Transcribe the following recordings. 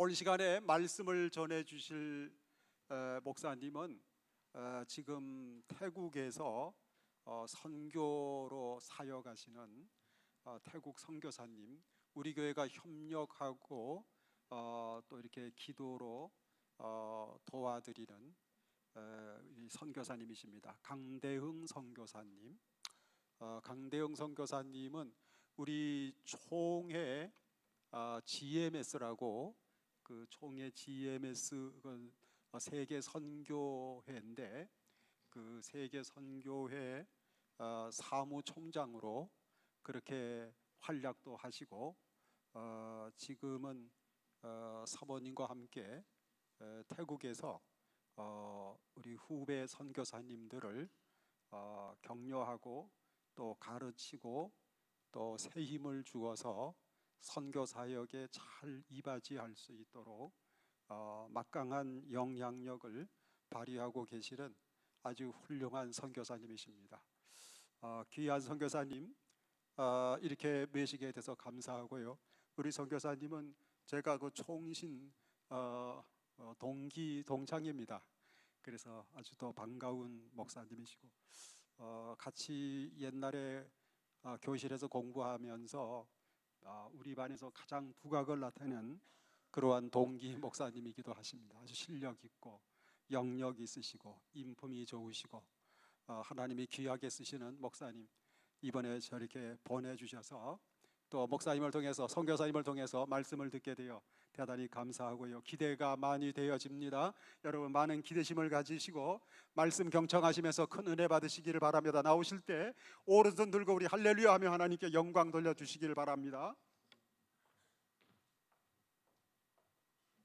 오늘 시간에 말씀을 전해 주실 목사님은 지금 태국에서 선교로 사역하시는 태국 선교사님, 우리 교회가 협력하고 또 이렇게 기도로 도와드리는 이 선교사님이십니다. 강대흥 선교사님. 강대흥 선교사님은 우리 총회 GMS라고, 그 총회 GMS 세계 선교회인데, 그 세계 선교회 사무총장으로 그렇게 활약도 하시고, 지금은 사모님과 함께 태국에서 우리 후배 선교사님들을 격려하고 또 가르치고 또 새 힘을 주어서 선교 사역에 잘 이바지할 수 있도록 막강한 영향력을 발휘하고 계시는 아주 훌륭한 선교사님이십니다. 귀한 선교사님, 이렇게 모시게 돼서 감사하고요. 우리 선교사님은 제가 그 총신 동창입니다. 그래서 아주 더 반가운 목사님이시고, 같이 옛날에 교실에서 공부하면서 우리 반에서 가장 두각을 나타낸 그러한 동기 목사님이기도 하십니다. 아주 실력 있고 영역 있으시고 인품이 좋으시고 하나님이 귀하게 쓰시는 목사님, 이번에 저렇게 보내주셔서 또 목사님을 통해서, 선교사님을 통해서 말씀을 듣게 되어 대단히 감사하고요. 기대가 많이 되어집니다. 여러분, 많은 기대심을 가지시고 말씀 경청하시면서 큰 은혜 받으시기를 바랍니다. 나오실 때 오른손 들고 우리 할렐루야 하며 하나님께 영광 돌려주시기를 바랍니다.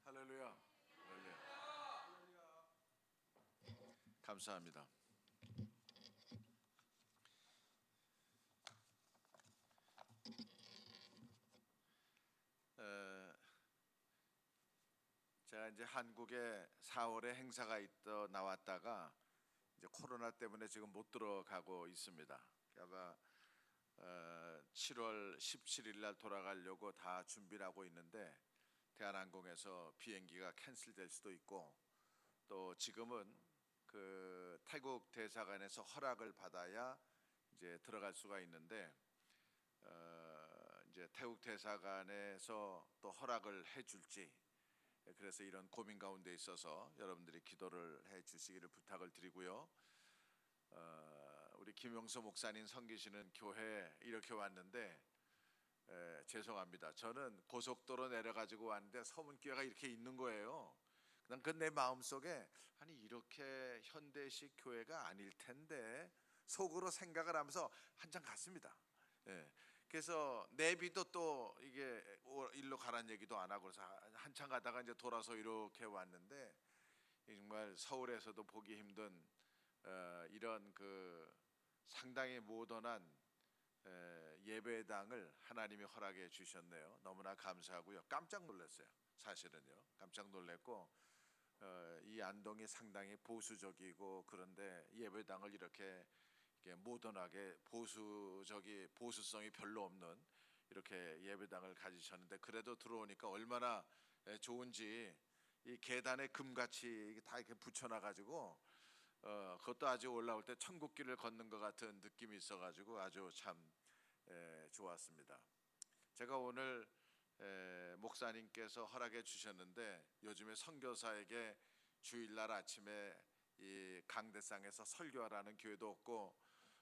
할렐루야. 감사합니다. 제가 이제 한국에 4월에 행사가 있다 나왔다가 이제 코로나 때문에 지금 못 들어가고 있습니다. 아마 7월 17일 날 돌아가려고 다 준비를 하고 있는데 대한항공에서 비행기가 캔슬될 수도 있고, 또 지금은 그 태국 대사관에서 허락을 받아야 이제 들어갈 수가 있는데, 이제 태국 대사관에서 또 허락을 해줄지, 그래서 이런 고민 가운데 있어서 여러분들이 기도를 해주시기를 부탁을 드리고요. 우리 김용수 목사님 섬기시는 교회 이렇게 왔는데 죄송합니다. 저는 고속도로 내려가지고 왔는데 서문교회가 이렇게 있는 거예요. 그냥 그 내 마음속에 아니 이렇게 현대식 교회가 아닐 텐데 속으로 생각을 하면서 한참 갔습니다. 그래서 내비도 또 이게 일로 가란 얘기도 안 하고 그래서 한참 가다가 이제 돌아서 이렇게 왔는데, 정말 서울에서도 보기 힘든 이런 그 상당히 모던한 예배당을 하나님이 허락해 주셨네요. 너무나 감사하고요. 깜짝 놀랐어요. 사실은요, 깜짝 놀랐고, 이 안동이 상당히 보수적이고 그런데 예배당을 이렇게 모던하게 보수성이 별로 없는 이렇게 예배당을 가지셨는데, 그래도 들어오니까 얼마나 좋은지, 이 계단에 금같이 다 이렇게 붙여놔가지고 그것도 아주 올라올 때 천국길을 걷는 것 같은 느낌이 있어가지고 아주 참 좋았습니다. 제가 오늘 목사님께서 허락해 주셨는데, 요즘에 선교사에게 주일날 아침에 이 강대상에서 설교하라는 교회도 없고,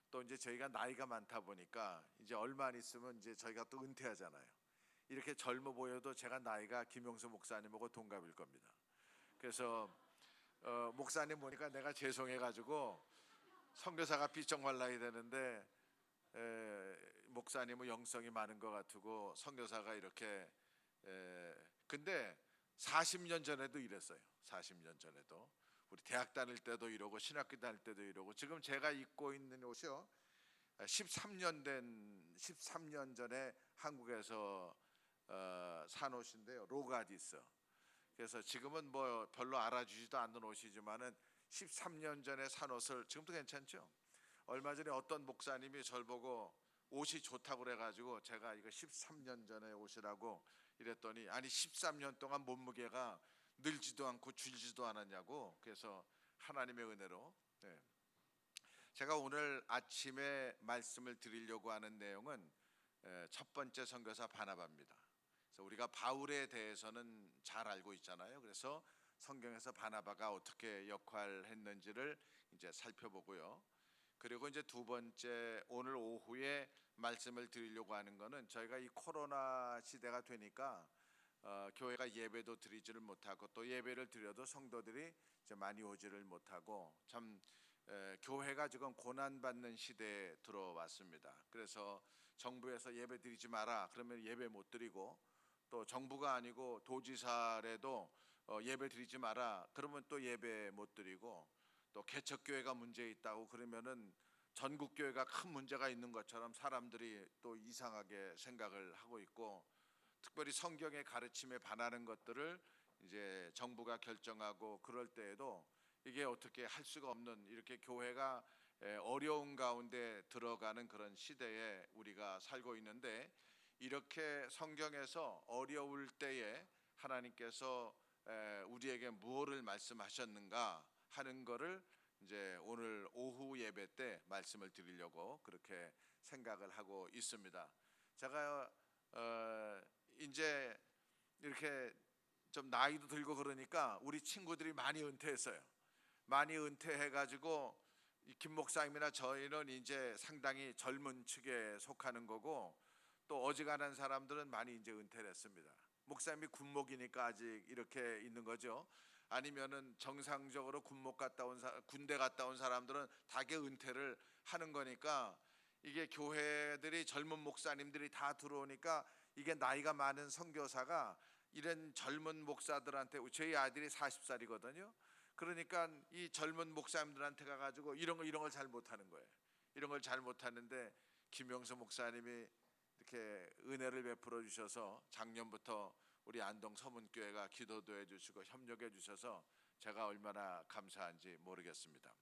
또 이제 저희가 나이가 많다 보니까 이제 얼마 안 있으면 이제 저희가 또 은퇴하잖아요. 이렇게 젊어 보여도 제가 나이가 김용수 목사님하고 동갑일 겁니다. 그래서 목사님 보니까 내가 죄송해가지고, 선교사가 비쩍 말라야 되는데 목사님은 영성이 많은 것 같고 선교사가 이렇게 근데 40년 전에도 이랬어요. 40년 전에도 우리 대학 다닐 때도 이러고 신학교 다닐 때도 이러고, 지금 제가 입고 있는 옷이요 13년 전에 한국에서 산 옷인데요, 로가디스. 그래서 지금은 뭐 별로 알아주지도 않는 옷이지만은 13년 전에 산 옷을 지금도 괜찮죠? 얼마 전에 어떤 목사님이 저를 보고 옷이 좋다고 그래가지고 제가 이거 13년 전에 옷이라고 이랬더니 아니 13년 동안 몸무게가 늘지도 않고 줄지도 않았냐고. 그래서 하나님의 은혜로 제가 오늘 아침에 말씀을 드리려고 하는 내용은 첫 번째 선교사 바나바입니다. 그래서 우리가 바울에 대해서는 잘 알고 있잖아요. 그래서 성경에서 바나바가 어떻게 역할을 했는지를 이제 살펴보고요. 그리고 이제 두 번째 오늘 오후에 말씀을 드리려고 하는 거는 저희가 이 코로나 시대가 되니까 교회가 예배도 드리지를 못하고 또 예배를 드려도 성도들이 이제 많이 오지를 못하고 참 교회가 지금 고난받는 시대에 들어왔습니다. 그래서 정부에서 예배 드리지 마라 그러면 예배 못 드리고, 또 정부가 아니고 도지사라도 예배 드리지 마라 그러면 또 예배 못 드리고, 또 개척교회가 문제 있다고 그러면은 전국 교회가 큰 문제가 있는 것처럼 사람들이 또 이상하게 생각을 하고 있고, 특별히 성경의 가르침에 반하는 것들을 이제 정부가 결정하고 그럴 때에도 이게 어떻게 할 수가 없는, 이렇게 교회가 어려운 가운데 들어가는 그런 시대에 우리가 살고 있는데, 이렇게 성경에서 어려울 때에 하나님께서 우리에게 무엇을 말씀하셨는가 하는 거를 이제 오늘 오후 예배 때 말씀을 드리려고 그렇게 생각을 하고 있습니다. 제가 이제 이렇게 좀 나이도 들고 그러니까 우리 친구들이 많이 은퇴했어요. 많이 은퇴해가지고 김 목사님이나 저희는 이제 상당히 젊은 축에 속하는 거고, 또 어지간한 사람들은 많이 이제 은퇴를 했습니다. 목사님이 군목이니까 아직 이렇게 있는 거죠. 아니면은 정상적으로 군대 갔다 온 사람들은 다게 은퇴를 하는 거니까, 이게 교회들이 젊은 목사님들이 다 들어오니까 이게 나이가 많은 선교사가 이런 젊은 목사들한테, 저희 아들이 40살이거든요. 그러니까 이 젊은 목사님들한테 가가지고 이런 걸 잘 못하는 거예요. 이런 걸 잘 못하는데 김영수 목사님이 이렇게 은혜를 베풀어 주셔서 작년부터 우리 안동 서문교회가 기도도 해주시고 협력해 주셔서 제가 얼마나 감사한지 모르겠습니다.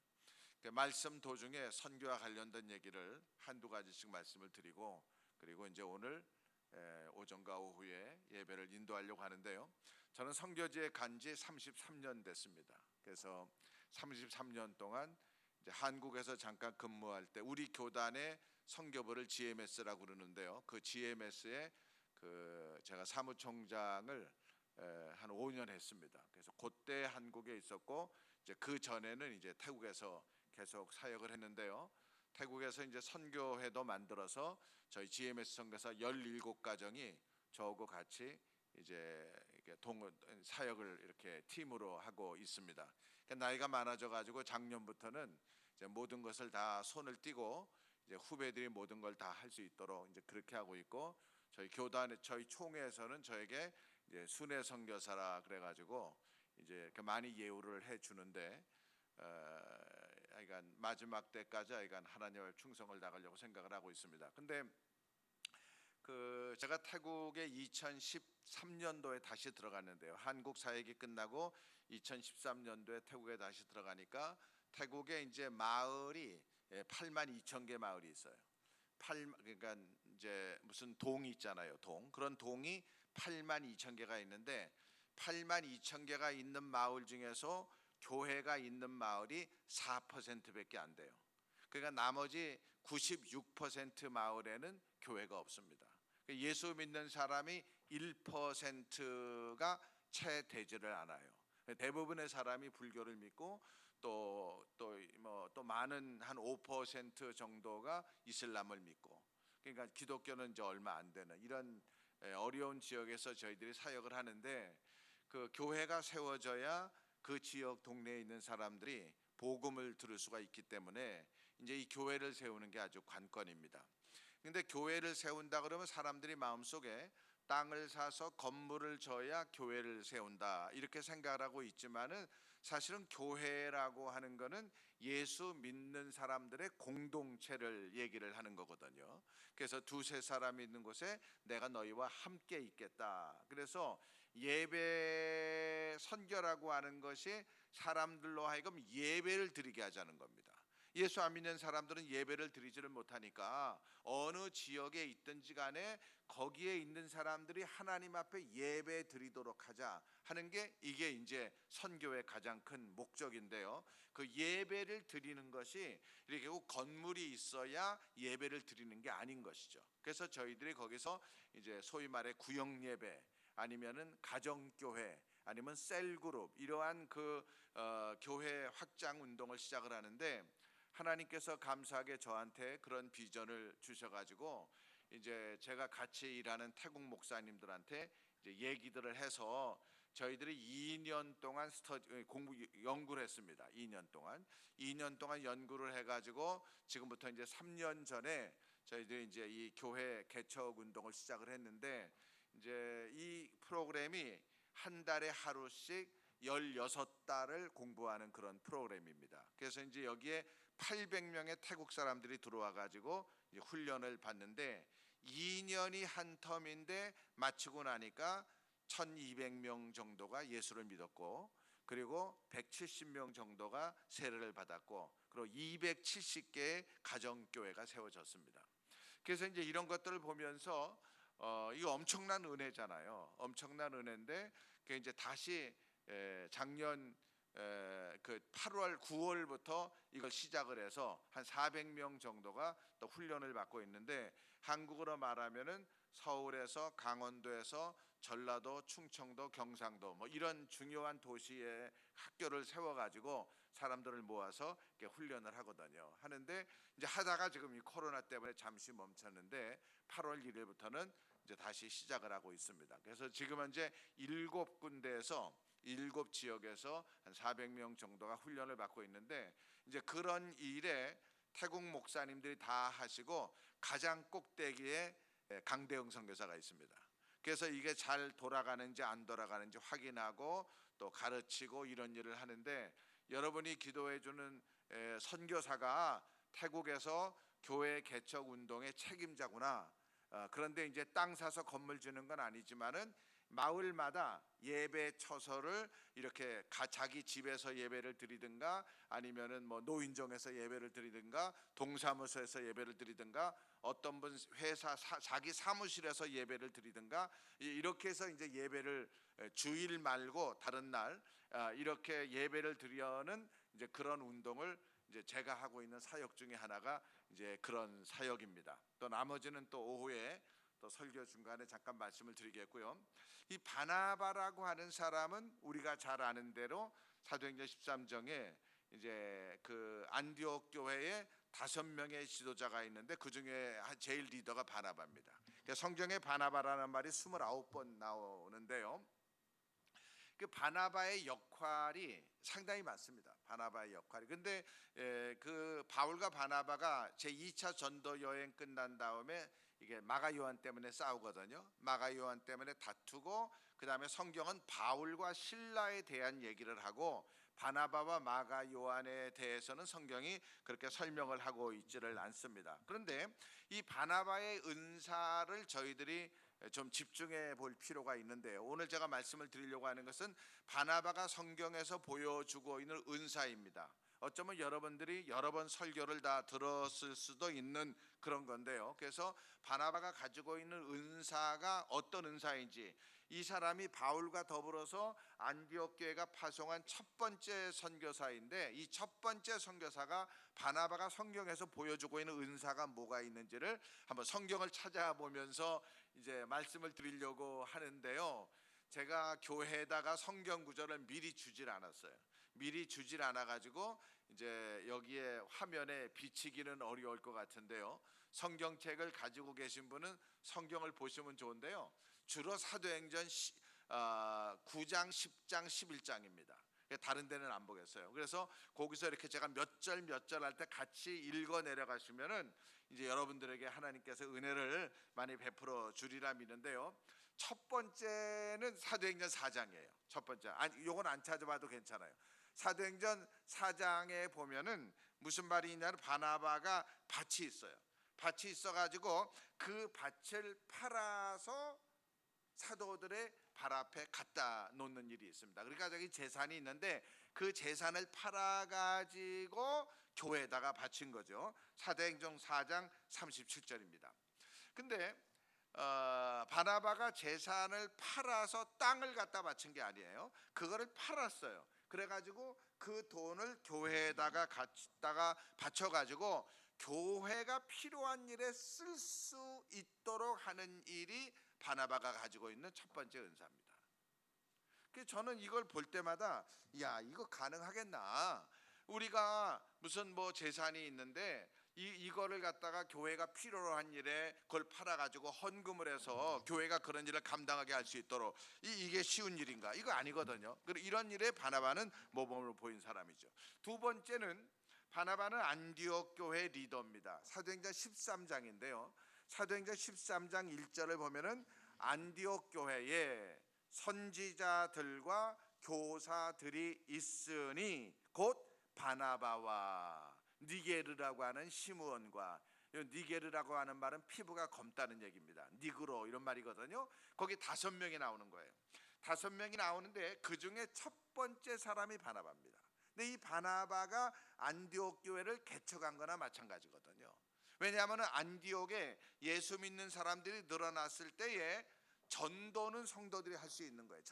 말씀 도중에 선교와 관련된 얘기를 한두 가지씩 말씀을 드리고, 그리고 이제 오늘 오전과 오후에 예배를 인도하려고 하는데요. 저는 선교지에 간 지 33년 됐습니다. 그래서 33년 동안 이제 한국에서 잠깐 근무할 때 우리 교단의 선교부를 GMS라고 그러는데요. 그 GMS에 제가 사무총장을 한 5년 했습니다. 그래서 그때 한국에 있었고, 이제 그 전에는 이제 태국에서 계속 사역을 했는데요. 태국에서 이제 선교회도 만들어서 저희 GMS 선교사 17가정이 저하고 같이 이제 사역을 이렇게 팀으로 하고 있습니다. 그러니까 나이가 많아져 가지고 작년부터는 이제 모든 것을 다 손을 띄고 이제 후배들이 모든 걸 다 할 수 있도록 이제 그렇게 하고 있고, 저희 교단의 저희 총회에서는 저에게 이제 순회 선교사라 그래 가지고 이제 이렇게 많이 예우를 해 주는데, 하여간 마지막 때까지 하여간 하나님의 충성을 다하려고 생각을 하고 있습니다. 근데 제가 태국에 2013년도에 다시 들어갔는데요. 한국 사역이 끝나고 2013년도에 태국에 다시 들어가니까 태국에 이제 마을이 82,000개 마을이 있어요. 그러니까 이제 무슨 동이 있잖아요. 그런 동이 82,000개가 있는데, 82,000개가 있는 마을 중에서 교회가 있는 마을이 4%밖에 안 돼요. 그러니까 나머지 96% 마을에는 교회가 없습니다. 예수 믿는 사람이 1%가 채 되지를 않아요. 대부분의 사람이 불교를 믿고 또 많은 한 5% 정도가 이슬람을 믿고, 그러니까 기독교는 이제 얼마 안 되는 이런 어려운 지역에서 저희들이 사역을 하는데, 그 교회가 세워져야 그 지역 동네에 있는 사람들이 복음을 들을 수가 있기 때문에 이제 이 교회를 세우는 게 아주 관건입니다. 근데 교회를 세운다 그러면 사람들이 마음속에 땅을 사서 건물을 져야 교회를 세운다 이렇게 생각을 하고 있지만은, 사실은 교회라고 하는 거는 예수 믿는 사람들의 공동체를 얘기를 하는 거거든요. 그래서 두세 사람이 있는 곳에 내가 너희와 함께 있겠다. 그래서 예배 선교라고 하는 것이 사람들로 하여금 예배를 드리게 하자는 겁니다. 예수 안 믿는 사람들은 예배를 드리지를 못하니까 어느 지역에 있든지 간에 거기에 있는 사람들이 하나님 앞에 예배 드리도록 하자 하는 게 이게 이제 선교의 가장 큰 목적인데요. 그 예배를 드리는 것이 이렇게 꼭 건물이 있어야 예배를 드리는 게 아닌 것이죠. 그래서 저희들이 거기서 이제 소위 말해 구역 예배 아니면은 가정교회 아니면 셀그룹 이러한 그 교회 확장 운동을 시작을 하는데, 하나님께서 감사하게 저한테 그런 비전을 주셔가지고 이제 제가 같이 일하는 태국 목사님들한테 이제 얘기들을 해서 저희들이 2년 동안 공부 연구를 했습니다. 2년 동안 연구를 해가지고 지금부터 이제 3년 전에 저희들이 이제 이 교회 개척 운동을 시작을 했는데, 이제 이 프로그램이 한 달에 하루씩 16달을 공부하는 그런 프로그램입니다. 그래서 이제 여기에 800명의 태국 사람들이 들어와 가지고 훈련을 받는데 2년이 한 텀인데 마치고 나니까 1200명 정도가 예수를 믿었고, 그리고 170명 정도가 세례를 받았고, 그리고 270개의 가정교회가 세워졌습니다. 그래서 이제 이런 것들을 보면서 이거 엄청난 은혜잖아요. 엄청난 은혜인데 그 이제 다시 작년 그 8월 9월부터 이걸 시작을 해서 한 400명 정도가 또 훈련을 받고 있는데, 한국으로 말하면은 서울에서 강원도에서 전라도, 충청도, 경상도 뭐 이런 중요한 도시에 학교를 세워가지고 사람들을 모아서 이렇게 훈련을 하거든요. 하는데 이제 하다가 지금 이 코로나 때문에 잠시 멈췄는데 8월 1일부터는 이제 다시 시작을 하고 있습니다. 그래서 지금 현재 7군데에서 7지역에서 한 400명 정도가 훈련을 받고 있는데, 이제 그런 일에 태국 목사님들이 다 하시고 가장 꼭대기에 강대영 선교사가 있습니다. 그래서 이게 잘 돌아가는지 안 돌아가는지 확인하고 또 가르치고 이런 일을 하는데, 여러분이 기도해 주는 선교사가 태국에서 교회 개척 운동의 책임자구나. 그런데 이제 땅 사서 건물 지는 건 아니지만은 마을마다 예배 처소를 이렇게 자기 집에서 예배를 드리든가 아니면은 뭐 노인정에서 예배를 드리든가 동사무소에서 예배를 드리든가 어떤 분 회사 자기 사무실에서 예배를 드리든가 이렇게 해서 이제 예배를 주일 말고 다른 날 이렇게 예배를 드리는 이제 그런 운동을 이제 제가 하고 있는 사역 중에 하나가 이제 그런 사역입니다. 또 나머지는 또 오후에 또 설교 중간에 잠깐 말씀을 드리겠고요. 이 바나바라고 하는 사람은 우리가 잘 아는 대로 사도행전 13장에 이제 그 안디옥 교회에 5명의 지도자가 있는데 그 중에 제일 리더가 바나바입니다. 성경에 바나바라는 말이 29번 나오는데요. 그 바나바의 역할이 상당히 많습니다. 바나바의 역할이. 근데 그 바울과 바나바가 제2차 전도 여행 끝난 다음에 이게 마가 요한 때문에 싸우거든요. 마가 요한 때문에 다투고, 그 다음에 성경은 바울과 실라에 대한 얘기를 하고 바나바와 마가 요한에 대해서는 성경이 그렇게 설명을 하고 있지를 않습니다. 그런데 이 바나바의 은사를 저희들이 좀 집중해 볼 필요가 있는데요. 오늘 제가 말씀을 드리려고 하는 것은 바나바가 성경에서 보여주고 있는 은사입니다. 어쩌면 여러분들이 여러 번 설교를 다 들었을 수도 있는 그런 건데요. 그래서 바나바가 가지고 있는 은사가 어떤 은사인지, 이 사람이 바울과 더불어서 안디옥 교회가 파송한 첫 번째 선교사인데, 이 첫 번째 선교사가 바나바가 성경에서 보여주고 있는 은사가 뭐가 있는지를 한번 성경을 찾아보면서 이제 말씀을 드리려고 하는데요. 제가 교회에다가 성경 구절을 미리 주질 않았어요. 미리 주질 않아 가지고 이제 여기에 화면에 비치기는 어려울 것 같은데요. 성경책을 가지고 계신 분은 성경을 보시면 좋은데요. 주로 사도행전 9장, 10장, 11장입니다. 다른 데는 안 보겠어요. 그래서 거기서 이렇게 제가 몇 절 할 때 같이 읽어 내려가시면은 이제 여러분들에게 하나님께서 은혜를 많이 베풀어 주리라 믿는데요. 첫 번째는 사도행전 4장이에요. 첫 번째. 아니, 요건 안 찾아봐도 괜찮아요. 사도행전 4장에 보면은 무슨 말이 있냐면 바나바가 밭이 있어요. 밭이 있어 가지고 그 밭을 팔아서 사도들의 앞에 갖다 놓는 일이 있습니다. 그러니까 저기 재산이 있는데 그 재산을 팔아 가지고 교회에다가 바친 거죠. 사도행전 4장 37절입니다. 근데 바나바가 재산을 팔아서 땅을 갖다 바친 게 아니에요. 그거를 팔았어요. 그래가지고 그 돈을 교회에다가 갖다가 바쳐가지고 교회가 필요한 일에 쓸 수 있도록 하는 일이 바나바가 가지고 있는 첫 번째 은사입니다. 그래서 저는 이걸 볼 때마다 야, 이거 가능하겠나? 우리가 무슨 뭐 재산이 있는데 이거를 갖다가 교회가 필요로 한 일에 그걸 팔아가지고 헌금을 해서 교회가 그런 일을 감당하게 할 수 있도록 이게 쉬운 일인가? 이거 아니거든요. 그리고 이런 일에 바나바는 모범을 보인 사람이죠. 두 번째는 바나바는 안디옥 교회 리더입니다. 사도행전 13장인데요. 사도행전 13장 1절을 보면은 안디옥 교회에 선지자들과 교사들이 있으니 곧 바나바와 니게르라고 하는 시므온과, 니게르라고 하는 말은 피부가 검다는 얘기입니다. 니그로 이런 말이거든요. 거기 5명이 나오는 거예요. 5명이 나오는데 그 중에 첫 번째 사람이 바나바입니다. 근데 이 바나바가 안디옥 교회를 개척한 거나 마찬가지거든요. 왜냐하면 안디옥에 예수 믿는 사람들이 늘어났을 때에 전도는 성도들이 할 수 있는 거예요.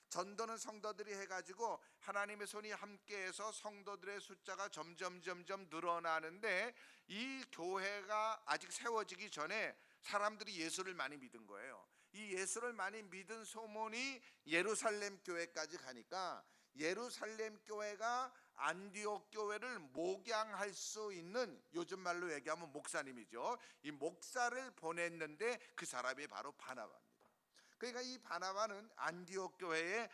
전도는 성도들이 해가지고 하나님의 손이 함께해서 성도들의 숫자가 점점 늘어나는데 이 교회가 아직 세워지기 전에 사람들이 예수를 많이 믿은 거예요. 이 예수를 많이 믿은 소문이 예루살렘 교회까지 가니까 예루살렘 교회가 안디옥 교회를 목양할 수 있는, 요즘 말로 얘기하면 목사님이죠. 이 목사를 보냈는데 그 사람이 바로 바나바입니다. 그러니까 이 바나바는 안디옥 교회의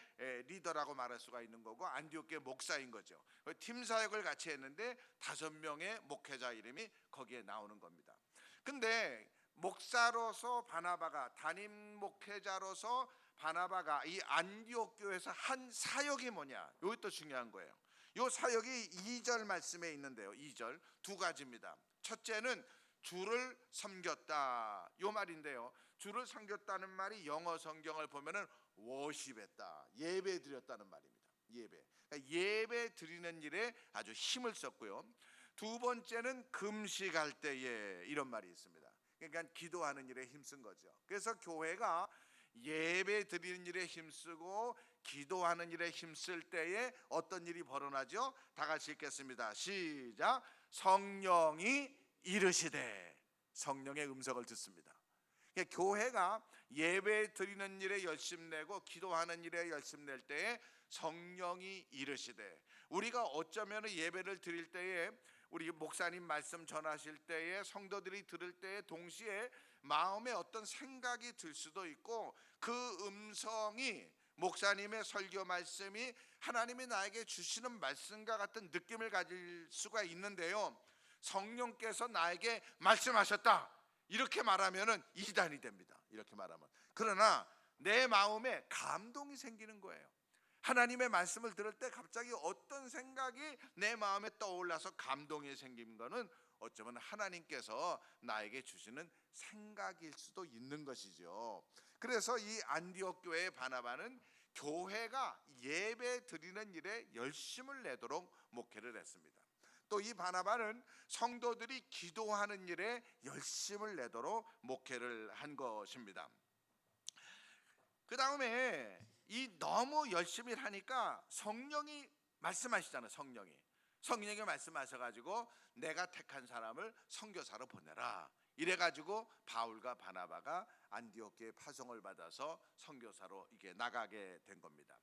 리더라고 말할 수가 있는 거고 안디옥 교회 목사인 거죠. 팀 사역을 같이 했는데 5명의 목회자 이름이 거기에 나오는 겁니다. 근데 목사로서 바나바가, 담임 목회자로서 바나바가 이 안디옥 교회에서 한 사역이 뭐냐? 이것도 중요한 거예요. 이 사역이 2절 말씀에 있는데요. 2절 두 가지입니다. 첫째는 주를 섬겼다, 이 말인데요. 주를 섬겼다는 말이 영어 성경을 보면은 워십했다, 예배 드렸다는 말입니다. 그러니까 예배 드리는 일에 아주 힘을 썼고요. 두 번째는 금식할 때에, 이런 말이 있습니다. 그러니까 기도하는 일에 힘쓴 거죠. 그래서 교회가 예배 드리는 일에 힘쓰고 기도하는 일에 힘쓸 때에 어떤 일이 벌어나죠? 다 같이 읽겠습니다. 시작. 성령이 이르시되, 성령의 음성을 듣습니다. 그러니까 교회가 예배 드리는 일에 열심내고 기도하는 일에 열심낼 때에 성령이 이르시되, 우리가 어쩌면 예배를 드릴 때에 우리 목사님 말씀 전하실 때에 성도들이 들을 때에 동시에 마음에 어떤 생각이 들 수도 있고 그 음성이, 목사님의 설교 말씀이 하나님이 나에게 주시는 말씀과 같은 느낌을 가질 수가 있는데요, 성령께서 나에게 말씀하셨다 이렇게 말하면은 이단이 됩니다. 이렇게 말하면. 그러나 내 마음에 감동이 생기는 거예요. 하나님의 말씀을 들을 때 갑자기 어떤 생각이 내 마음에 떠올라서 감동이 생긴 거는 어쩌면 하나님께서 나에게 주시는 생각일 수도 있는 것이죠. 그래서 이 안디옥 교회의 바나바는 교회가 예배 드리는 일에 열심을 내도록 목회를 했습니다. 또 이 바나바는 성도들이 기도하는 일에 열심을 내도록 목회를 한 것입니다. 그 다음에 이 너무 열심히 하니까 성령이 말씀하시잖아요. 성령이 말씀하셔가지고 내가 택한 사람을 선교사로 보내라, 이래가지고 바울과 바나바가 안디옥 교회 파송을 받아서 선교사로 이게 나가게 된 겁니다.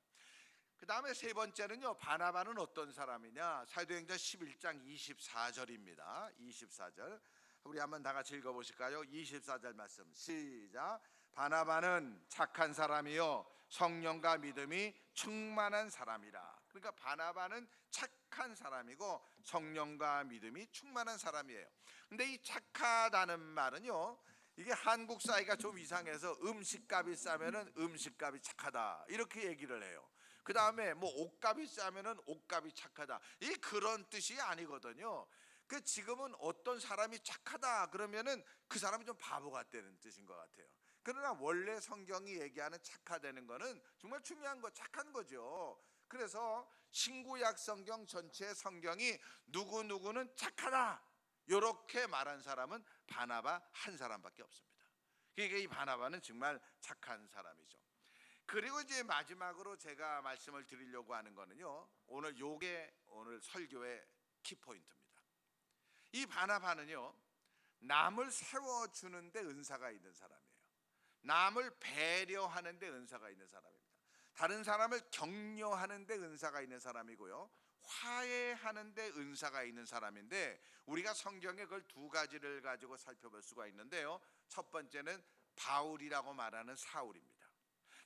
그 다음에 세 번째는요, 바나바는 어떤 사람이냐? 사도행전 11장 24절입니다. 24절 우리 한번 다 같이 읽어보실까요? 24절 말씀 시작. 바나바는 착한 사람이요 성령과 믿음이 충만한 사람이라. 그러니까 바나바는 착한 사람이고 성령과 믿음이 충만한 사람이에요. 근데 이 착하다는 말은요, 이게 한국 사이가 좀 이상해서 음식값이 싸면은 음식값이 착하다 이렇게 얘기를 해요. 그 다음에 뭐 옷값이 싸면은 옷값이 착하다, 이 그런 뜻이 아니거든요. 그 지금은 어떤 사람이 착하다 그러면은 그 사람이 좀 바보 같다는 뜻인 것 같아요. 그러나 원래 성경이 얘기하는 착화되는 거는 정말 중요한 거, 착한 거죠. 그래서 신구약 성경 전체 성경이 누구누구는 착하다 이렇게 말한 사람은 바나바 한 사람밖에 없습니다. 그러니까 이 바나바는 정말 착한 사람이죠. 그리고 이제 마지막으로 제가 말씀을 드리려고 하는 거는요, 오늘 요게 오늘 설교의 키포인트입니다. 이 바나바는요, 남을 세워주는데 은사가 있는 사람이에요. 남을 배려하는데 은사가 있는 사람입니다. 다른 사람을 격려하는데 은사가 있는 사람이고요, 화해하는데 은사가 있는 사람인데, 우리가 성경에 그걸 두 가지를 가지고 살펴볼 수가 있는데요, 첫 번째는 바울이라고 말하는 사울입니다.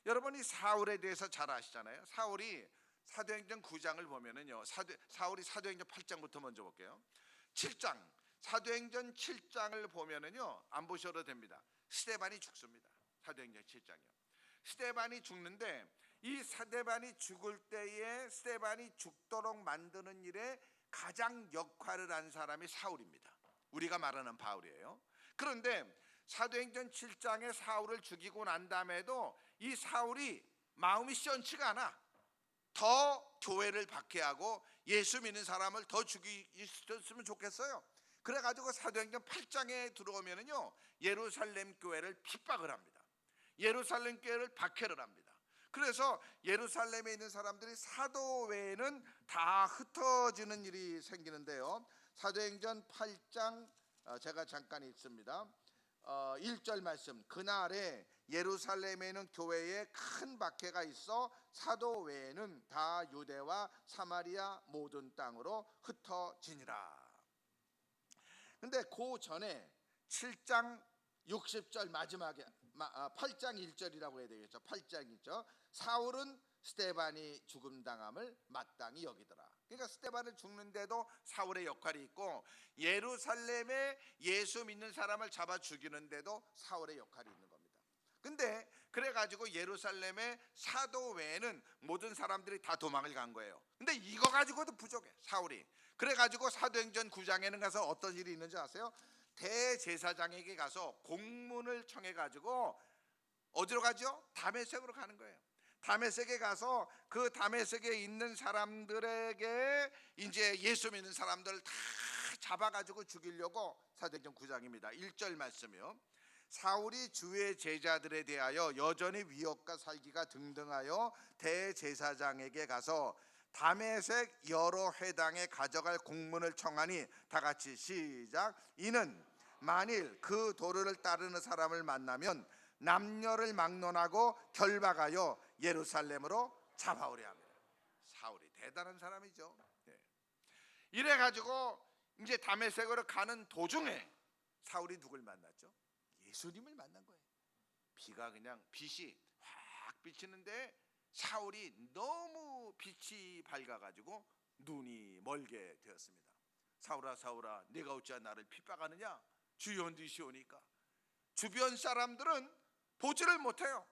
여러분, 이 사울에 대해서 잘 아시잖아요. 사울이 사도행전 9장을 보면은요, 사울이 사도행전 8장부터 먼저 볼게요. 7장, 사도행전 7장을 보면은요, 안 보셔도 됩니다. 스데반이 죽습니다. 사도행전 7장이요. 스데반이 죽는데, 이 스데반이 죽을 때에 스데반이 죽도록 만드는 일에 가장 역할을 한 사람이 사울입니다. 우리가 말하는 바울이에요. 그런데 사도행전 7장에 사울을 죽이고 난 다음에도 이 사울이 마음이 시원치가 않아. 더 교회를 박해하고 예수 믿는 사람을 더 죽였으면 좋겠어요. 그래가지고 사도행전 8장에 들어오면은요, 예루살렘 교회를 핍박을 합니다. 예루살렘 교회를 박해를 합니다. 그래서 예루살렘에 있는 사람들이 사도 외에는 다 흩어지는 일이 생기는데요, 사도행전 8장 제가 잠깐 읽습니다. 1절 말씀, 그날에 예루살렘에 있는 교회에 큰 박해가 있어 사도 외에는 다 유대와 사마리아 모든 땅으로 흩어지니라. 근데 그 전에 7장 60절 마지막에 8장 1절이라고 해야 되겠죠. 8장 1절, 사울은 스데반이 죽음 당함을 마땅히 여기더라. 그러니까 스데반을 죽는데도 사울의 역할이 있고, 예루살렘에 예수 믿는 사람을 잡아 죽이는데도 사울의 역할이 있는 겁니다. 근데 그래가지고 예루살렘의 사도 외에는 모든 사람들이 다 도망을 간 거예요. 근데 이거 가지고도 부족해, 사울이. 그래가지고 사도행전 9장에는 가서 어떤 일이 있는지 아세요? 대제사장에게 가서 공문을 청해가지고 어디로 가죠? 다메섹으로 가는 거예요. 다메섹에 가서 그 다메섹에 있는 사람들에게 이제 예수 믿는 사람들을 다 잡아가지고 죽이려고, 사도행전 9장입니다. 1절 말씀이요. 사울이 주의 제자들에 대하여 여전히 위협과 살기가 등등하여 대제사장에게 가서 다메섹 여러 회당에 가져갈 공문을 청하니, 다 같이 시작. 이는 만일 그 도를 따르는 사람을 만나면 남녀를 막론하고 결박하여 예루살렘으로 잡아오려 합니다. 사울이 대단한 사람이죠. 이래가지고 이제 다메섹으로 가는 도중에 사울이 누굴 만났죠? 예수님을 만난 거예요. 비가 그냥 빛이 확 비치는데 사울이 너무 빛이 밝아가지고 눈이 멀게 되었습니다. 사울아 사울아, 네가 어찌 나를 핍박하느냐? 주여 니시오니까. 주변 사람들은 보지를 못해요.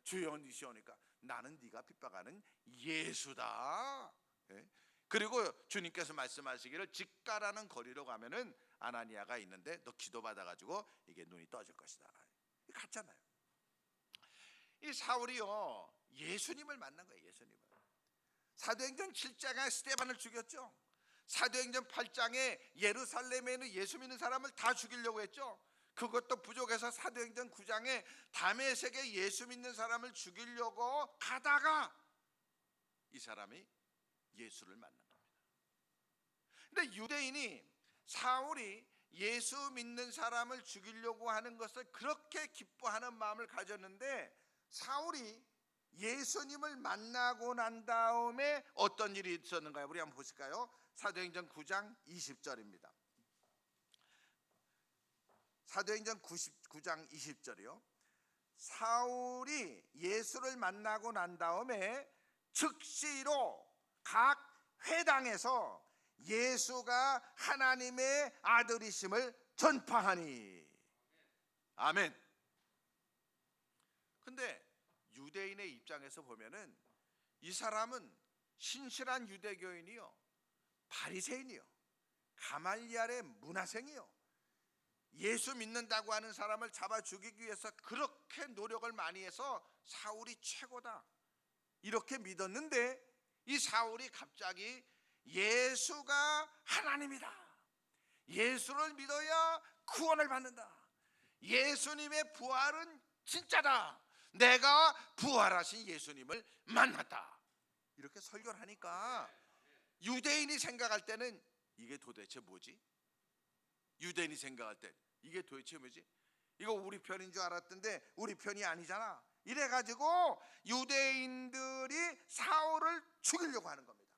주여 니시오니까 나는 네가 핍박하는 예수다. 그리고 주님께서 말씀하시기를 직가라는 거리로 가면은 아나니아가 있는데 너 기도 받아가지고 이게 눈이 떠질 것이다. 갔잖아요. 이 사울이요, 예수님을 만난 거예요. 예수님을. 사도행전 7장에 스데반을 죽였죠. 사도행전 8장에 예루살렘에 있는 예수 믿는 사람을 다 죽이려고 했죠. 그것도 부족해서 사도행전 9장에 다메섹에 예수 믿는 사람을 죽이려고 가다가 이 사람이 예수를 만난 겁니다. 근데 유대인이 사울이 예수 믿는 사람을 죽이려고 하는 것을 그렇게 기뻐하는 마음을 가졌는데, 사울이 예수님을 만나고 난 다음에 어떤 일이 있었는가요? 우리 한번 보실까요? 사도행전 9장 20절입니다. 사도행전 9장 20절이요. 사울이 예수를 만나고 난 다음에 즉시로 각 회당에서 예수가 하나님의 아들이심을 전파하니. 아멘. 근데 유대인의 입장에서 보면은 이 사람은 신실한 유대교인이요, 바리새인이요, 가말리알의 문화생이요, 예수 믿는다고 하는 사람을 잡아 죽이기 위해서 그렇게 노력을 많이 해서 사울이 최고다 이렇게 믿었는데, 이 사울이 갑자기 예수가 하나님이다, 예수를 믿어야 구원을 받는다, 예수님의 부활은 진짜다, 내가 부활하신 예수님을 만났다, 이렇게 설교를 하니까 유대인이 생각할 때는 이게 도대체 뭐지? 유대인이 생각할 때 이게 도대체 뭐지? 이거 우리 편인 줄 알았던데 우리 편이 아니잖아. 이래가지고 유대인들이 사울을 죽이려고 하는 겁니다.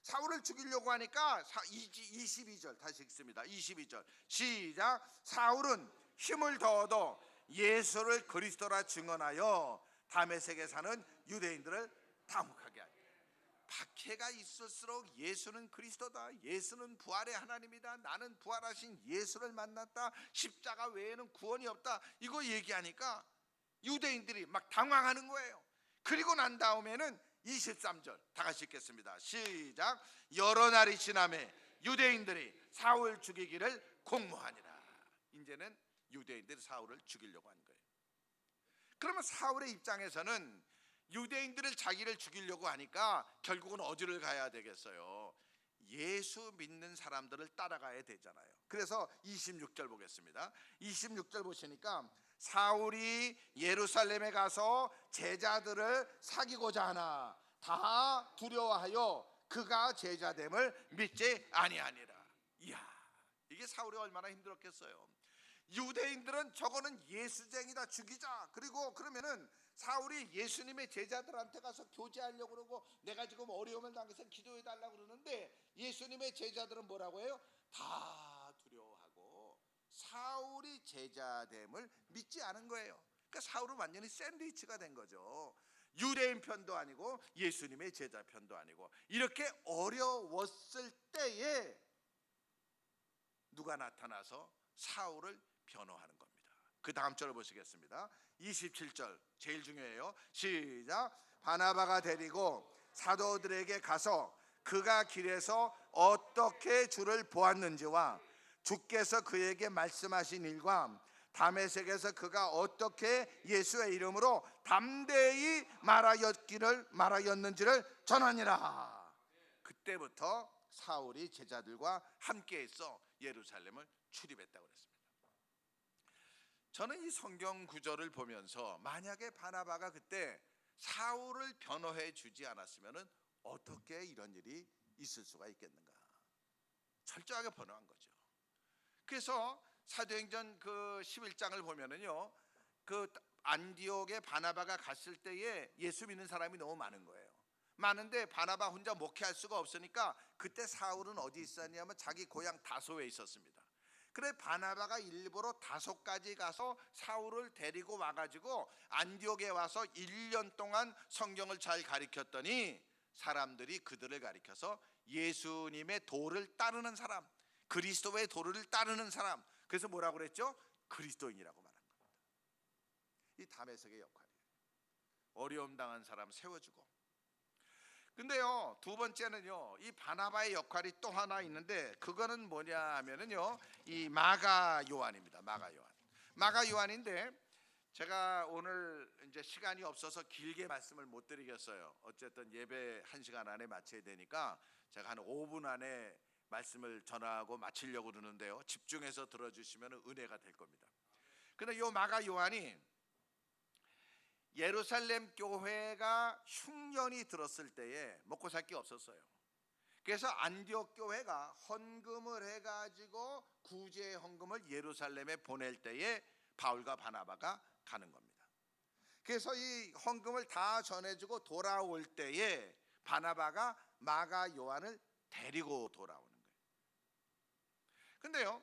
사울을 죽이려고 하니까 22절 다시 읽습니다. 22절 시작. 사울은 힘을 더어도 예수를 그리스도라 증언하여 다메섹에 사는 유대인들을 당혹하게 하니, 박해가 있을수록 예수는 그리스도다, 예수는 부활의 하나님이다, 나는 부활하신 예수를 만났다, 십자가 외에는 구원이 없다, 이거 얘기하니까 유대인들이 막 당황하는 거예요. 그리고 난 다음에는 23절 다 같이 읽겠습니다. 시작. 여러 날이 지나매 유대인들이 사울 죽이기를 공모하니라. 이제는 유대인들이 사울을 죽이려고 한 거예요. 그러면 사울의 입장에서는 유대인들을 자기를 죽이려고 하니까 결국은 어디를 가야 되겠어요? 예수 믿는 사람들을 따라가야 되잖아요. 그래서 26절 보겠습니다. 26절 보시니까 사울이 예루살렘에 가서 제자들을 사귀고자 하나 다 두려워하여 그가 제자됨을 믿지 아니하니라. 이야, 이게 사울이 얼마나 힘들었겠어요. 유대인들은 저거는 예수쟁이다, 죽이자. 그리고 그러면은 사울이 예수님의 제자들한테 가서 교제하려고 그러고 내가 지금 어려움을 당해서 기도해 달라고 그러는데 예수님의 제자들은 뭐라고 해요? 다 두려워하고 사울이 제자됨을 믿지 않은 거예요. 그러니까 사울은 완전히 샌드위치가 된 거죠. 유대인 편도 아니고 예수님의 제자 편도 아니고. 이렇게 어려웠을 때에 누가 나타나서 사울을 변호하는 겁니다. 그 다음 절을 보시겠습니다. 27절 제일 중요해요. 시작. 바나바가 데리고 사도들에게 가서 그가 길에서 어떻게 주를 보았는지와 주께서 그에게 말씀하신 일과 다메섹에서 그가 어떻게 예수의 이름으로 담대히 말하였는지를 전하니라. 그때부터 사울이 제자들과 함께해서 예루살렘을 출입했다고 그랬습니다. 저는 이 성경 구절을 보면서 만약에 바나바가 그때 사울을 변호해 주지 않았으면 어떻게 이런 일이 있을 수가 있겠는가? 철저하게 변호한 거죠. 그래서 사도행전 그 11장을 보면은요, 그 안디옥에 바나바가 갔을 때에 예수 믿는 사람이 너무 많은 거예요. 많은데 바나바 혼자 목회할 수가 없으니까 그때 사울은 어디 있었냐면 자기 고향 다소에 있었습니다. 그래 바나바가 일부러 다소까지 가서 사울을 데리고 와가지고 안디옥에 와서 1년 동안 성경을 잘 가르쳤더니 사람들이 그들을 가리켜서 예수님의 도를 따르는 사람, 그리스도의 도를 따르는 사람, 그래서 뭐라고 그랬죠? 그리스도인이라고 말한 겁니다. 이 다메섹의 역할이에요. 어려움 당한 사람 세워주고. 근데요, 두 번째는요, 이 바나바의 역할이 또 하나 있는데 그거는 뭐냐 하면은요, 이 마가 요한입니다. 마가 요한인데 제가 오늘 이제 시간이 없어서 길게 말씀을 못 드리겠어요. 어쨌든 예배 1시간 안에 마쳐야 되니까 제가 한 5분 안에 말씀을 전하고 마치려고 그러는데요, 집중해서 들어주시면 은혜가 될 겁니다. 근데 요 마가 요한이 예루살렘 교회가 흉년이 들었을 때에 먹고 살 게 없었어요. 그래서 안디옥 교회가 헌금을 해가지고 구제 헌금을 예루살렘에 보낼 때에 바울과 바나바가 가는 겁니다. 그래서 이 헌금을 다 전해주고 돌아올 때에 바나바가 마가 요한을 데리고 돌아오는 거예요. 근데요,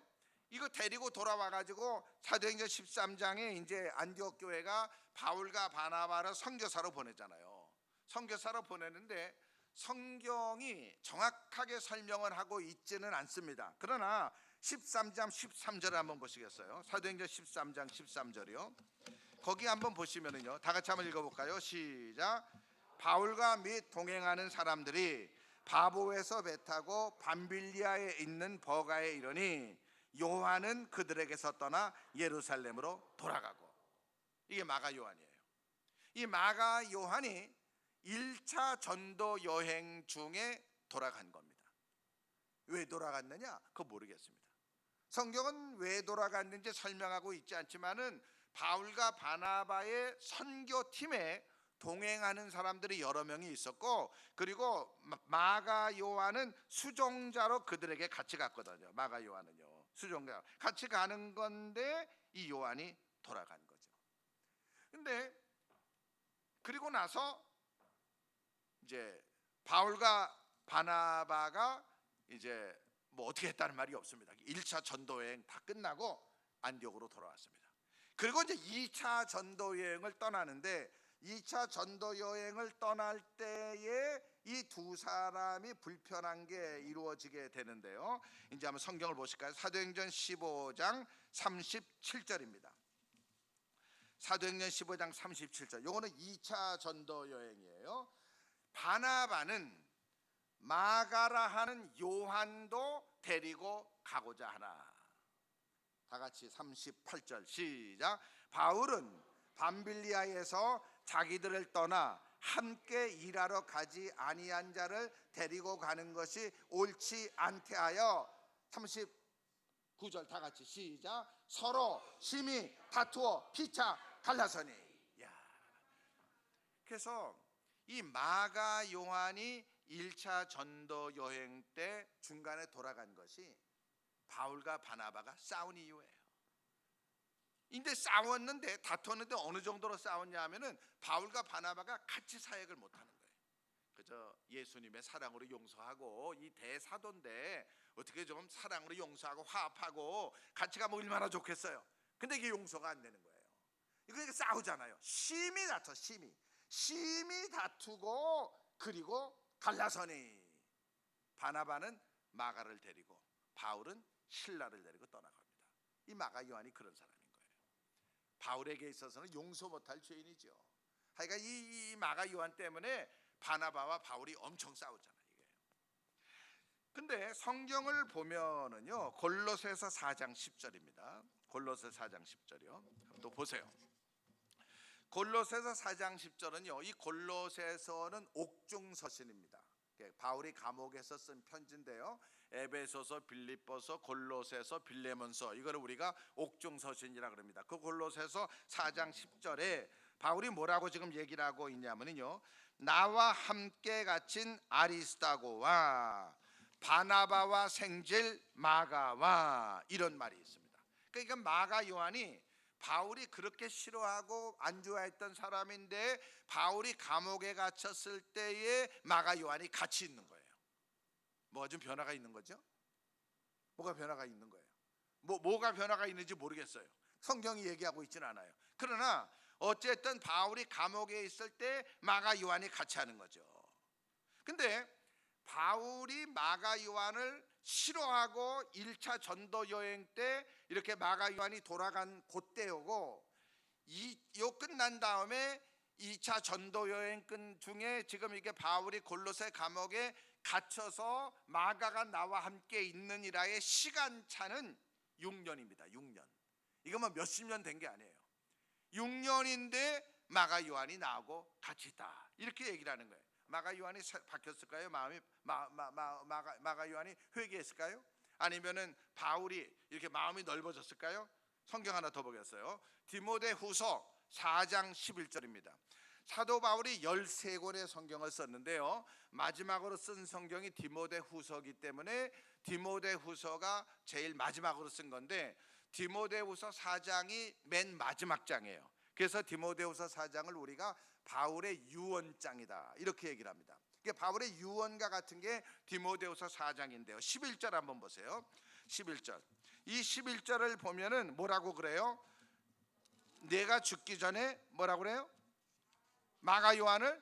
이거 데리고 돌아와가지고 사도행전 13장에 이제 안디옥 교회가 바울과 바나바를 선교사로 보내잖아요. 선교사로 보내는데 성경이 정확하게 설명을 하고 있지는 않습니다. 그러나 13장 13절을 한번 보시겠어요? 사도행전 13장 13절이요. 거기 한번 보시면은요, 다 같이 한번 읽어볼까요? 시작. 바울과 및 동행하는 사람들이 바보에서 배 타고 밤빌리아에 있는 버가에 이르니 요한은 그들에게서 떠나 예루살렘으로 돌아가고. 이게 마가 요한이에요. 이 마가 요한이 1차 전도 여행 중에 돌아간 겁니다. 왜 돌아갔느냐? 그거 모르겠습니다. 성경은 왜 돌아갔는지 설명하고 있지 않지만은 바울과 바나바의 선교팀에 동행하는 사람들이 여러 명이 있었고, 그리고 마가 요한은 수종자로 그들에게 같이 갔거든요. 마가 요한은요, 수종자 같이 가는 건데 이 요한이 돌아간 거죠. 근데 그리고 나서 이제 바울과 바나바가 이제 뭐 어떻게 했다는 말이 없습니다. 1차 전도 여행 다 끝나고 안디옥으로 돌아왔습니다. 그리고 이제 2차 전도 여행을 떠나는데, 2차 전도 여행을 떠날 때에 이 두 사람이 불편한 게 이루어지게 되는데요. 이제 한번 성경을 보실까요? 사도행전 15장 37절입니다. 사도행전 15장 37절. 요거는 2차 전도 여행이에요. 바나바는 마가라 하는 요한도 데리고 가고자 하나. 다 같이 38절 시작. 바울은 밤빌리아에서 자기들을 떠나 함께 일하러 가지 아니한 자를 데리고 가는 것이 옳지 않게 하여, 39절 다 같이 시작. 서로 심히 다투어 피차 갈라서니. 야. 그래서 이 마가 요한이 1차 전도 여행 때 중간에 돌아간 것이 바울과 바나바가 싸운 이유예요. 근데 싸웠는데, 다퉜는데 어느 정도로 싸웠냐 하면은 바울과 바나바가 같이 사역을 못하는 거예요. 그저 예수님의 사랑으로 용서하고, 이 대사도인데 어떻게 좀 사랑으로 용서하고 화합하고 같이 가면 얼마나 좋겠어요. 근데 이게 용서가 안 되는 거예요. 이거 싸우잖아요. 심히 다퉈, 심히 다투고, 그리고 갈라서니. 바나바는 마가를 데리고 바울은 실라를 데리고 떠나갑니다. 이 마가 요한이 그런 사람인 거예요. 바울에게 있어서는 용서 못할 죄인이죠. 하여간 이 마가 요한 때문에 바나바와 바울이 엄청 싸웠잖아요. 이게. 근데 성경을 보면은요, 골로새서 4장 10절입니다. 골로새 4장 10절이요. 또 보세요. 골로새서 4장 10절은요, 이 골로새서는 옥중서신입니다. 바울이 감옥에서 쓴 편지인데요. 에베소서, 빌립보서, 골로새서, 빌레몬서, 이거를 우리가 옥중서신이라 그럽니다. 그 골로새서 4장 10절에 바울이 뭐라고 지금 얘기를 하고 있냐면요, 나와 함께 갇힌 아리스다고와 바나바와 생질 마가와, 이런 말이 있습니다. 그러니까 마가 요한이 바울이 그렇게 싫어하고 안 좋아했던 사람인데, 바울이 감옥에 갇혔을 때에 마가 요한이 같이 있는 거예요. 뭐가 좀 변화가 있는 거죠? 뭐가 변화가 있는 거예요? 뭐가 변화가 있는지 모르겠어요. 성경이 얘기하고 있지는 않아요. 그러나 어쨌든 바울이 감옥에 있을 때 마가 요한이 같이 하는 거죠. 근데 바울이 마가 요한을 싫어하고 1차 전도 여행 때 이렇게 마가 요한이 돌아간 그때고, 요 끝난 다음에 2차 전도 여행 중에 지금 이게 바울이 골로새 감옥에 갇혀서 마가가 나와 함께 있느니라의 시간차는 6년입니다. 6년. 이거 뭐 몇십 년 된 게 아니에요. 6년인데 마가 요한이 나하고 같이 있다, 이렇게 얘기를 하는 거예요. 마가 요한이 바뀌었을까요? 마음이 마가 요한이 회개했을까요? 아니면은 바울이 이렇게 마음이 넓어졌을까요? 성경 하나 더 보겠어요. 디모데후서 4장 11절입니다. 사도 바울이 13권의 성경을 썼는데요, 마지막으로 쓴 성경이 디모데후서이기 때문에 디모데후서가 제일 마지막으로 쓴 건데, 디모데후서 4장이 맨 마지막 장이에요. 그래서 디모데후서 4장을 우리가 바울의 유언장이다, 이렇게 얘기를 합니다. 그러니까 바울의 유언과 같은 게 디모데후서 4장인데요. 11절 한번 보세요. 11절. 이 11절을 보면은 뭐라고 그래요? 내가 죽기 전에 뭐라고 그래요? 마가 요한을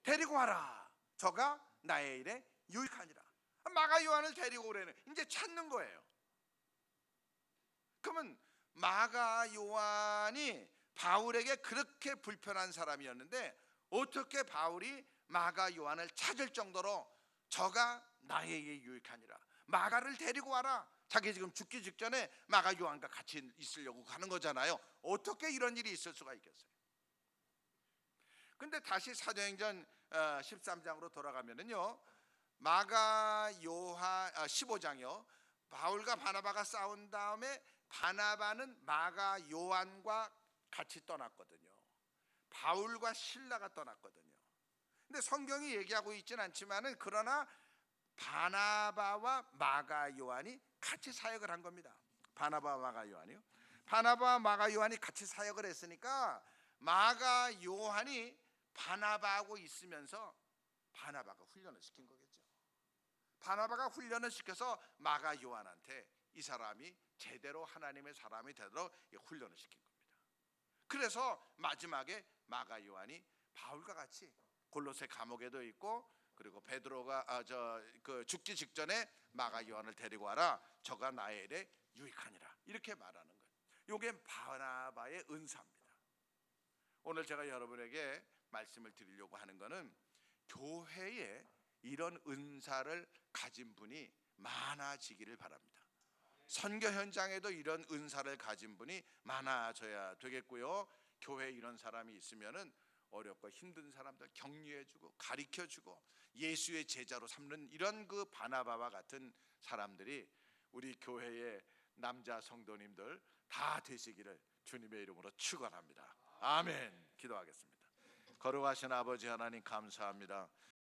데리고 와라. 저가 나의 일에 유익하니라. 마가 요한을 데리고 오래는 이제 찾는 거예요. 그러면 마가 요한이 바울에게 그렇게 불편한 사람이었는데, 어떻게 바울이 마가 요한을 찾을 정도로 저가 나에게 유익하니라, 마가를 데리고 와라, 자기 지금 죽기 직전에 마가 요한과 같이 있으려고 가는 거잖아요. 어떻게 이런 일이 있을 수가 있겠어요? 근데 다시 사도행전 13장으로 돌아가면은요, 마가 요한 15장이요. 바울과 바나바가 싸운 다음에 바나바는 마가 요한과 같이 떠났거든요. 바울과 실라가 떠났거든요. 근데 성경이 얘기하고 있지는 않지만은 그러나 바나바와 마가 요한이 같이 사역을 한 겁니다. 바나바와 마가 요한이요. 바나바와 마가 요한이 같이 사역을 했으니까 마가 요한이 바나바하고 있으면서 바나바가 훈련을 시킨 거겠죠. 바나바가 훈련을 시켜서 마가 요한한테 이 사람이 제대로 하나님의 사람이 되도록 훈련을 시킨 겁니다. 그래서 마지막에 마가 요한이 바울과 같이 골로새 감옥에도 있고, 그리고 베드로가 죽기 직전에 마가 요한을 데리고 와라, 저가 나의 일에 유익하니라, 이렇게 말하는 거예요. 이게 바나바의 은사입니다. 오늘 제가 여러분에게 말씀을 드리려고 하는 것은 교회에 이런 은사를 가진 분이 많아지기를 바랍니다. 선교 현장에도 이런 은사를 가진 분이 많아져야 되겠고요. 교회에 이런 사람이 있으면은 어렵고 힘든 사람들 격려해주고 가르쳐주고 예수의 제자로 삼는 이런 그 바나바와 같은 사람들이 우리 교회의 남자 성도님들 다 되시기를 주님의 이름으로 축원합니다. 아멘. 기도하겠습니다. 거룩하신 아버지 하나님, 감사합니다.